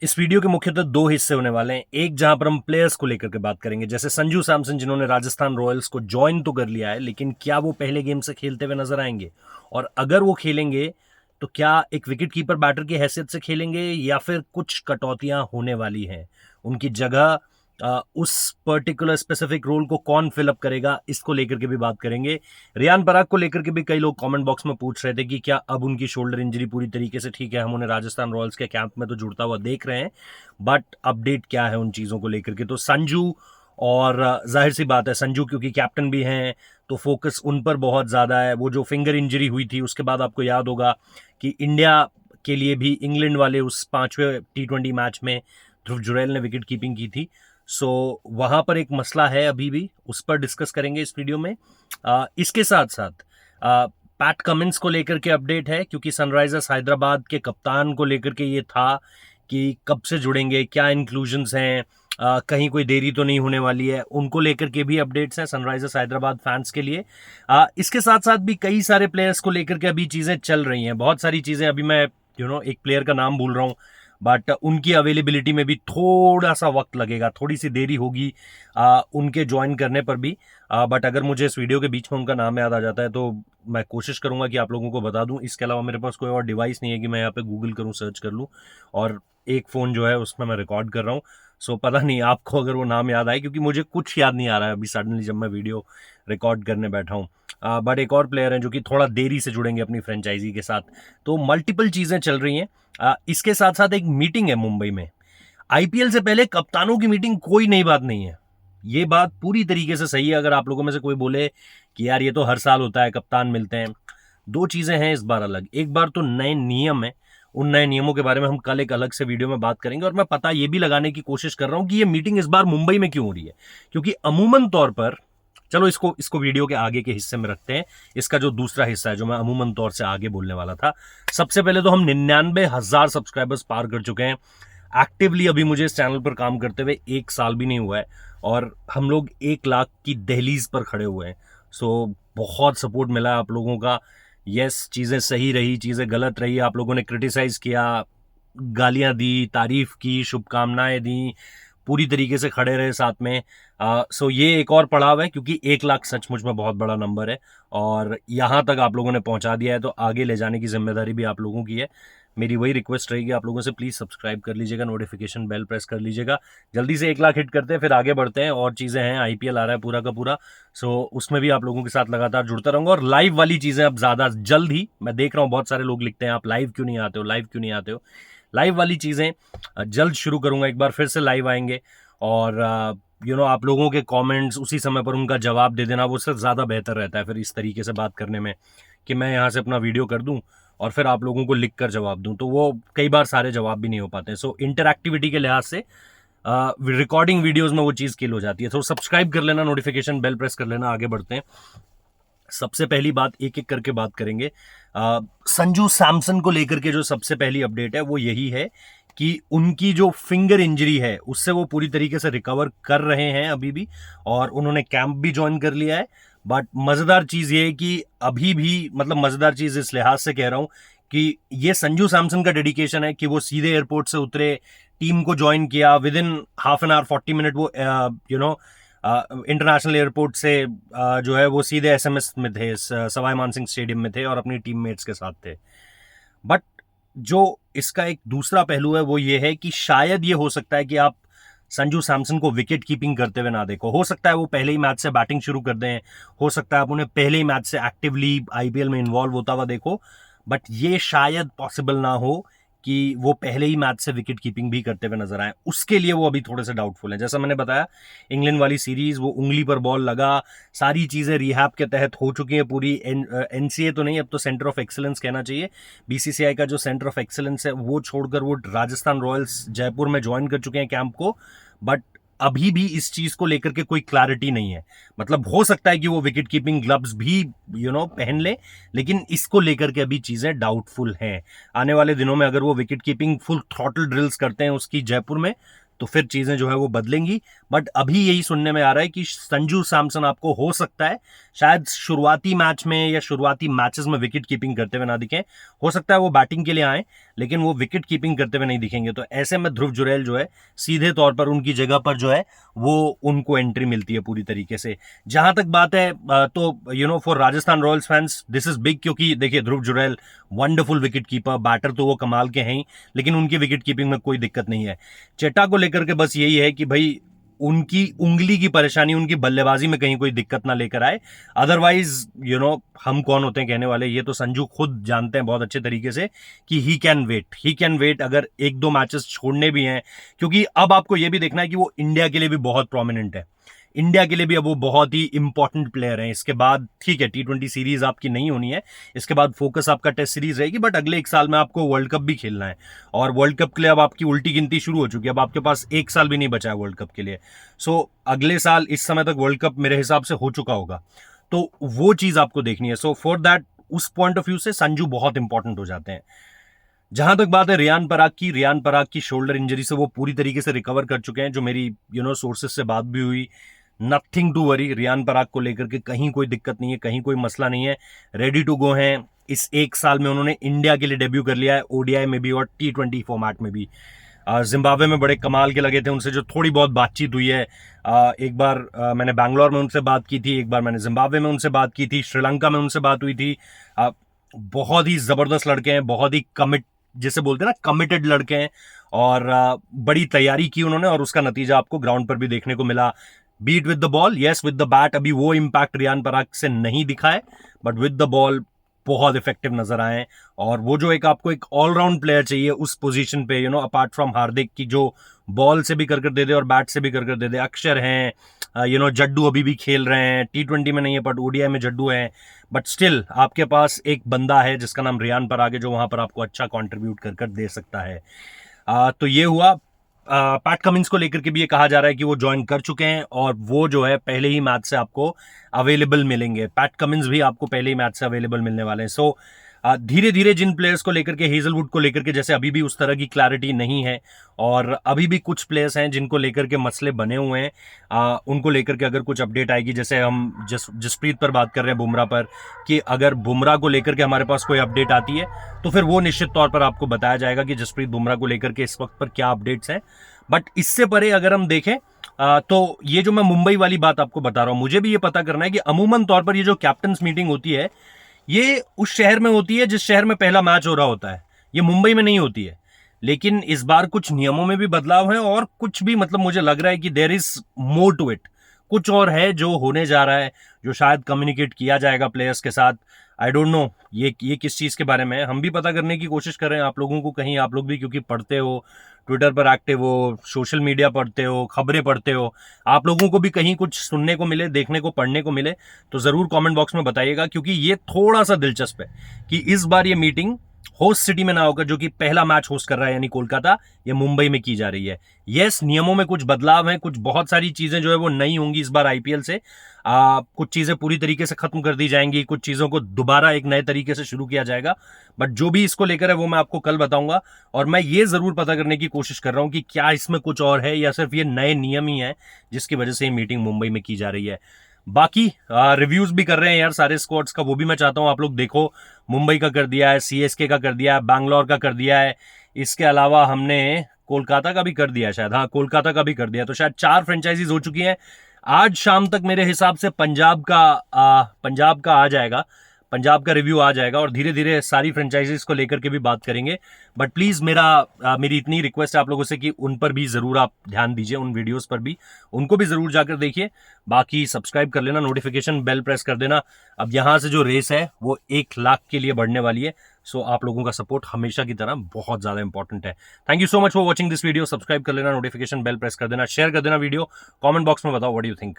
इस वीडियो के मुख्यतः दो हिस्से होने वाले हैं। एक जहां पर हम प्लेयर्स को लेकर के बात करेंगे, जैसे संजू सैमसन जिन्होंने राजस्थान रॉयल्स को ज्वाइन तो कर लिया है, लेकिन क्या वो पहले गेम से खेलते हुए नजर आएंगे, और अगर वो खेलेंगे तो क्या एक विकेट कीपर बैटर की हैसियत से खेलेंगे या फिर कुछ कटौतियां होने वाली हैं। उनकी जगह उस पर्टिकुलर स्पेसिफिक रोल को कौन फिलअप करेगा, इसको लेकर के भी बात करेंगे। रियान पराग को लेकर के भी कई लोग कमेंट बॉक्स में पूछ रहे थे कि क्या अब उनकी शोल्डर इंजरी पूरी तरीके से ठीक है। हम उन्हें राजस्थान रॉयल्स के कैंप में तो जुड़ता हुआ देख रहे हैं, बट अपडेट क्या है उन चीजों को लेकर के। तो संजू, और जाहिर सी बात है संजू क्योंकि कैप्टन भी हैं तो फोकस उन पर बहुत ज्यादा है। वो जो फिंगर इंजरी हुई थी उसके बाद आपको याद होगा कि इंडिया के लिए भी इंग्लैंड वाले उस 5वें T20 मैच में ध्रुव जुरैल ने विकेट कीपिंग की थी। सो वहां पर एक मसला है अभी भी, उस पर डिस्कस करेंगे इस वीडियो में। इसके साथ साथ पैट कमिंस को लेकर के अपडेट है, क्योंकि सनराइजर्स हैदराबाद के कप्तान को लेकर के ये था कि कब से जुड़ेंगे, क्या इंक्लूजन्स हैं, कहीं कोई देरी तो नहीं होने वाली है, उनको लेकर के भी अपडेट्स हैं सनराइजर्स हैदराबाद फैंस के लिए। इसके साथ साथ भी कई सारे प्लेयर्स को लेकर के अभी चीजें चल रही हैं, बहुत सारी चीजें। अभी मैं एक प्लेयर का नाम भूल रहा हूं, बट उनकी अवेलेबिलिटी में भी थोड़ा सा वक्त लगेगा, थोड़ी सी देरी होगी उनके ज्वाइन करने पर भी। बट अगर मुझे इस वीडियो के बीच में उनका नाम याद आ जाता है तो मैं कोशिश करूंगा कि आप लोगों को बता दूं। इसके अलावा मेरे पास कोई और डिवाइस नहीं है कि मैं यहाँ पे गूगल करूं, सर्च कर लूं, और एक फ़ोन जो है उसमें मैं रिकॉर्ड कर रहा हूं। सो पता नहीं आपको अगर वो नाम याद आए, क्योंकि मुझे कुछ याद नहीं आ रहा है अभी सडनली जब मैं वीडियो रिकॉर्ड करने बैठा हूँ। बट एक और प्लेयर हैं जो कि थोड़ा देरी से जुड़ेंगे अपनी फ्रेंचाइजी के साथ। तो मल्टीपल चीज़ें चल रही हैं। इसके साथ साथ एक मीटिंग है मुंबई में, आईपीएल से पहले कप्तानों की मीटिंग, कोई नई बात नहीं है। ये बात पूरी तरीके से सही है। अगर आप लोगों में से कोई बोले कि यार ये तो हर साल होता है, कप्तान मिलते हैं, दो चीजें हैं इस बार अलग। एक बार तो नए नियम है, उन नए नियमों के बारे में हम कल एक अलग से वीडियो में बात करेंगे। और मैं पता ये भी लगाने की कोशिश कर रहा हूं कि ये मीटिंग इस बार मुंबई में क्यों हो रही है, क्योंकि अमूमन तौर पर, चलो इसको इसको वीडियो के आगे के हिस्से में रखते हैं। इसका जो दूसरा हिस्सा है जो मैं अमूमन तौर से आगे बोलने वाला था, सबसे पहले तो हम 99,000 सब्सक्राइबर्स पार कर चुके हैं एक्टिवली। अभी मुझे इस चैनल पर काम करते हुए 1 साल भी नहीं हुआ है, और हम लोग 1 लाख की दहलीज पर खड़े हुए हैं। सो बहुत सपोर्ट मिला है आप लोगों का। यस, चीज़ें सही रही, चीज़ें गलत रही, आप लोगों ने क्रिटिसाइज किया, गालियां दी, तारीफ की, शुभकामनाएं दी, पूरी तरीके से खड़े रहे साथ में। सो ये एक और पड़ाव है, क्योंकि 1 लाख सचमुच में बहुत बड़ा नंबर है, और यहां तक आप लोगों ने पहुंचा दिया है तो आगे ले जाने की जिम्मेदारी भी आप लोगों की है। मेरी वही रिक्वेस्ट रहेगी आप लोगों से, प्लीज सब्सक्राइब कर लीजिएगा, नोटिफिकेशन बेल प्रेस कर लीजिएगा। जल्दी से 1 लाख हिट करते हैं, फिर आगे बढ़ते हैं। और चीजें हैं, आईपीएल आ रहा है पूरा का पूरा, सो उसमें भी आप लोगों के साथ लगातार जुड़ता रहूंगा। और लाइव वाली चीजें अब ज्यादा जल्द ही, मैं देख रहा हूँ बहुत सारे लोग लिखते हैं आप लाइव क्यों नहीं आते हो, लाइव क्यों नहीं आते हो। लाइव वाली चीजें जल्द शुरू करूंगा, एक बार फिर से लाइव आएंगे। और आप लोगों के कमेंट्स उसी समय पर उनका जवाब दे देना, वो उससे ज़्यादा बेहतर रहता है फिर इस तरीके से बात करने में, कि मैं यहाँ से अपना वीडियो कर दूं और फिर आप लोगों को लिख कर जवाब दूं, तो वो कई बार सारे जवाब भी नहीं हो पाते। सो इंटरैक्टिविटी के लिहाज से रिकॉर्डिंग वीडियोस में वो चीज़ किल हो जाती है। तो सब्सक्राइब कर लेना, नोटिफिकेशन बेल प्रेस कर लेना, आगे बढ़ते हैं। सबसे पहली बात एक एक करके बात करेंगे। संजू सैमसन को लेकर के जो सबसे पहली अपडेट है वो यही है कि उनकी जो फिंगर इंजरी है उससे वो पूरी तरीके से रिकवर कर रहे हैं अभी भी, और उन्होंने कैंप भी ज्वाइन कर लिया है। बट मजेदार चीज ये है कि अभी भी, मतलब मजेदार चीज इस लिहाज से कह रहा हूं कि ये संजू सैमसन का डेडिकेशन है कि वो सीधे एयरपोर्ट से उतरे, टीम को ज्वाइन किया, with in half an hour 40 minute वो इंटरनेशनल एयरपोर्ट से जो है वो सीधे एसएमएस में थे, सवाई मानसिंह स्टेडियम में थे और अपनी टीममेट्स के साथ थे। बट जो इसका एक दूसरा पहलू है वो ये है कि शायद ये हो सकता है कि आप संजू सैमसन को विकेट कीपिंग करते हुए ना देखो। हो सकता है वो पहले ही मैच से बैटिंग शुरू कर दें, हो सकता है आप उन्हें पहले ही मैच से एक्टिवली आईपीएल में इन्वॉल्व होता हुआ देखो, बट ये शायद पॉसिबल ना हो कि वो पहले ही मैच से विकेट कीपिंग भी करते हुए नजर आए। उसके लिए वो अभी थोड़े से डाउटफुल है। जैसा मैंने बताया, इंग्लैंड वाली सीरीज, वो उंगली पर बॉल लगा, सारी चीजें रिहैब के तहत हो चुकी हैं पूरी। एनसीए तो नहीं, अब तो सेंटर ऑफ एक्सीलेंस कहना चाहिए। बीसीसीआई का जो सेंटर ऑफ एक्सीलेंस है वो छोड़कर वो राजस्थान रॉयल्स जयपुर में ज्वाइन कर चुके हैं कैंप को। बट अभी भी इस चीज को लेकर के कोई क्लैरिटी नहीं है। मतलब हो सकता है कि वो विकेट कीपिंग ग्लव्स भी पहन ले, लेकिन इसको लेकर के अभी चीजें डाउटफुल हैं। आने वाले दिनों में अगर वो wicket keeping full throttle drills करते हैं उसकी जयपुर में, तो फिर चीजें जो है वो बदलेंगी। बट अभी यही सुनने में आ रहा है कि संजू सैमसन आपको हो सकता है शायद शुरुआती मैच में या शुरुआती मैचेस में विकेट कीपिंग करते हुए ना दिखें। हो सकता है वो बैटिंग के लिए आए, लेकिन वो विकेट कीपिंग करते हुए नहीं दिखेंगे। तो ऐसे में ध्रुव जुरैल जो है सीधे तौर पर उनकी जगह पर जो है वो उनको एंट्री मिलती है पूरी तरीके से। जहां तक बात है तो for Rajasthan Royals fans this is big, क्योंकि देखिए Dhruv Jurel wonderful wicket keeper, batter तो वो कमाल के हैं ही, लेकिन उनकी विकेट कीपिंग में कोई दिक्कत नहीं है। चेटा को लेकर के बस यही है कि भाई उनकी उंगली की परेशानी उनकी बल्लेबाजी में कहीं कोई दिक्कत ना लेकर आए। अदरवाइज हम कौन होते हैं कहने वाले, ये तो संजू खुद जानते हैं बहुत अच्छे तरीके से कि ही कैन वेट अगर एक दो मैचेस छोड़ने भी हैं, क्योंकि अब आपको यह भी देखना है कि वो इंडिया के लिए भी बहुत प्रोमिनेंट है। इंडिया के लिए भी अब वो बहुत ही इंपॉर्टेंट प्लेयर हैं। इसके बाद ठीक है T20 सीरीज आपकी नहीं होनी है, इसके बाद फोकस आपका टेस्ट सीरीज रहेगी, बट अगले एक साल में आपको वर्ल्ड कप भी खेलना है। और वर्ल्ड कप के लिए अब आपकी उल्टी गिनती शुरू हो चुकी है, अब आपके पास एक साल भी नहीं बचा है वर्ल्ड कप के लिए। सो अगले साल इस समय तक वर्ल्ड कप मेरे हिसाब से हो चुका होगा, तो वो चीज आपको देखनी है। सो फॉर दैट उस पॉइंट ऑफ व्यू से संजू बहुत इंपॉर्टेंट हो जाते हैं। जहां तक बात है रियान पराग की शोल्डर इंजरी से वो पूरी तरीके से रिकवर कर चुके हैं, जो मेरी सोर्सेस से बात भी हुई। Nothing to worry, Riyan Parag को लेकर के कहीं कोई दिक्कत नहीं है, कहीं कोई मसला नहीं है, रेडी टू गो हैं। इस एक साल में उन्होंने इंडिया के लिए डेब्यू कर लिया है, ओडीआई में भी और T20 फॉर्मेट में भी। जिम्बाब्वे में बड़े कमाल के लगे थे, उनसे जो थोड़ी बहुत बातचीत हुई है, एक बार मैंने बैंगलोर में उनसे बात की थी, एक बार मैंने जिम्बाब्वे में उनसे बात की थी, श्रीलंका में उनसे बात हुई थी। बहुत ही जबरदस्त लड़के हैं, बहुत ही जिसे बोलते हैं ना कमिटेड लड़के हैं, और बड़ी तैयारी की उन्होंने, और उसका नतीजा आपको ग्राउंड पर भी देखने को मिला। Beat with the ball, yes with the bat अभी वो इंपैक्ट रियान पराग से नहीं दिखा है, बट विद द बॉल बहुत इफेक्टिव नजर आए। और वो जो आपको एक ऑलराउंड प्लेयर चाहिए उस पोजीशन पे, अपार्ट फ्रॉम हार्दिक की, जो बॉल से भी कर दे दे और बैट से भी कर दे दे। अक्षर हैं, जड्डू अभी भी खेल रहे हैं, T20 में नहीं है बट ओडीआई में जड्डू हैं, बट स्टिल आपके पास एक बंदा है जिसका नाम रियान पराग है, जो वहां पर आपको अच्छा कंट्रीब्यूट कर दे सकता है। तो ये हुआ। पैट कमिंस को लेकर के भी ये कहा जा रहा है कि वो ज्वाइन कर चुके हैं, और वो जो है पहले ही मैच से आपको अवेलेबल मिलेंगे। पैट कमिंस भी आपको पहले ही मैच से अवेलेबल मिलने वाले हैं। सो धीरे धीरे जिन प्लेयर्स को लेकर के, हेजलवुड को लेकर के जैसे अभी भी उस तरह की क्लैरिटी नहीं है, और अभी भी कुछ प्लेयर्स हैं जिनको लेकर के मसले बने हुए हैं, उनको लेकर के अगर कुछ अपडेट आएगी, जैसे हम जसप्रीत पर बात कर रहे हैं, बुमराह पर, कि अगर बुमराह को लेकर के हमारे पास कोई अपडेट आती है तो फिर वो निश्चित तौर पर आपको बताया जाएगा कि जसप्रीत बुमराह को लेकर के इस वक्त पर क्या अपडेट्स हैं। बट इससे परे अगर हम देखें तो ये जो मैं मुंबई वाली बात आपको बता रहा हूं, मुझे भी ये पता करना है कि अमूमन तौर पर ये जो कैप्टन्स मीटिंग होती है, ये उस शहर में होती है जिस शहर में पहला मैच हो रहा होता है, ये मुंबई में नहीं होती है। लेकिन इस बार कुछ नियमों में भी बदलाव है, और कुछ भी मुझे लग रहा है कि there is more to it, कुछ और है जो होने जा रहा है, जो शायद कम्युनिकेट किया जाएगा प्लेयर्स के साथ। आई डोंट नो ये किस चीज के बारे में है, हम भी पता करने की कोशिश कर रहे हैं आप लोगों को, कहीं आप लोग भी क्योंकि पढ़ते हो, ट्विटर पर एक्टिव हो, सोशल मीडिया पढ़ते हो, खबरें पढ़ते हो, आप लोगों को भी कहीं कुछ सुनने को मिले, देखने को, पढ़ने को मिले, तो जरूर कमेंट बॉक्स में बताइएगा, क्योंकि ये थोड़ा सा दिलचस्प है कि इस बार ये मीटिंग होस्ट सिटी में ना होकर, जो कि पहला मैच होस्ट कर रहा है यानी कोलकाता, ये मुंबई में की जा रही है। यस, नियमों में कुछ बदलाव हैं, कुछ बहुत सारी चीजें जो है वो नई होंगी इस बार आईपीएल से। कुछ चीजें पूरी तरीके से खत्म कर दी जाएंगी, कुछ चीजों को दोबारा एक नए तरीके से शुरू किया जाएगा, बट जो भी इसको लेकर है वो मैं आपको कल बताऊंगा। और मैं ये जरूर पता करने की कोशिश कर रहा हूं कि क्या इसमें कुछ और है या सिर्फ ये नए नियम ही है जिसकी वजह से ये मीटिंग मुंबई में की जा रही है। बाकी रिव्यूज भी कर रहे हैं यार सारे स्क्वाड्स का, वो भी मैं चाहता हूं आप लोग देखो। मुंबई का कर दिया है, सीएसके का कर दिया है, बैंगलोर का कर दिया है, इसके अलावा हमने कोलकाता का भी कर दिया है शायद, हाँ कोलकाता का भी कर दिया, तो शायद 4 फ्रेंचाइजीज हो चुकी हैं। आज शाम तक मेरे हिसाब से पंजाब का आ जाएगा, पंजाब का रिव्यू आ जाएगा, और धीरे धीरे सारी फ्रेंचाइजीज को लेकर के भी बात करेंगे। बट प्लीज मेरी इतनी रिक्वेस्ट है आप लोगों से कि उन पर भी जरूर आप ध्यान दीजिए, उन वीडियोस पर भी, उनको भी जरूर जाकर देखिए। बाकी सब्सक्राइब कर लेना, नोटिफिकेशन बेल प्रेस कर देना। अब यहां से जो रेस है वो 1 लाख के लिए बढ़ने वाली है, सो आप लोगों का सपोर्ट हमेशा की तरह बहुत ज्यादा इंपॉर्टेंट है। Thank you so much for watching this video. Subscribe कर लेना, नोटिफिकेशन बेल प्रेस कर देना, शेयर कर देना वीडियो, कमेंट बॉक्स में बताओ व्हाट डू यू थिंक।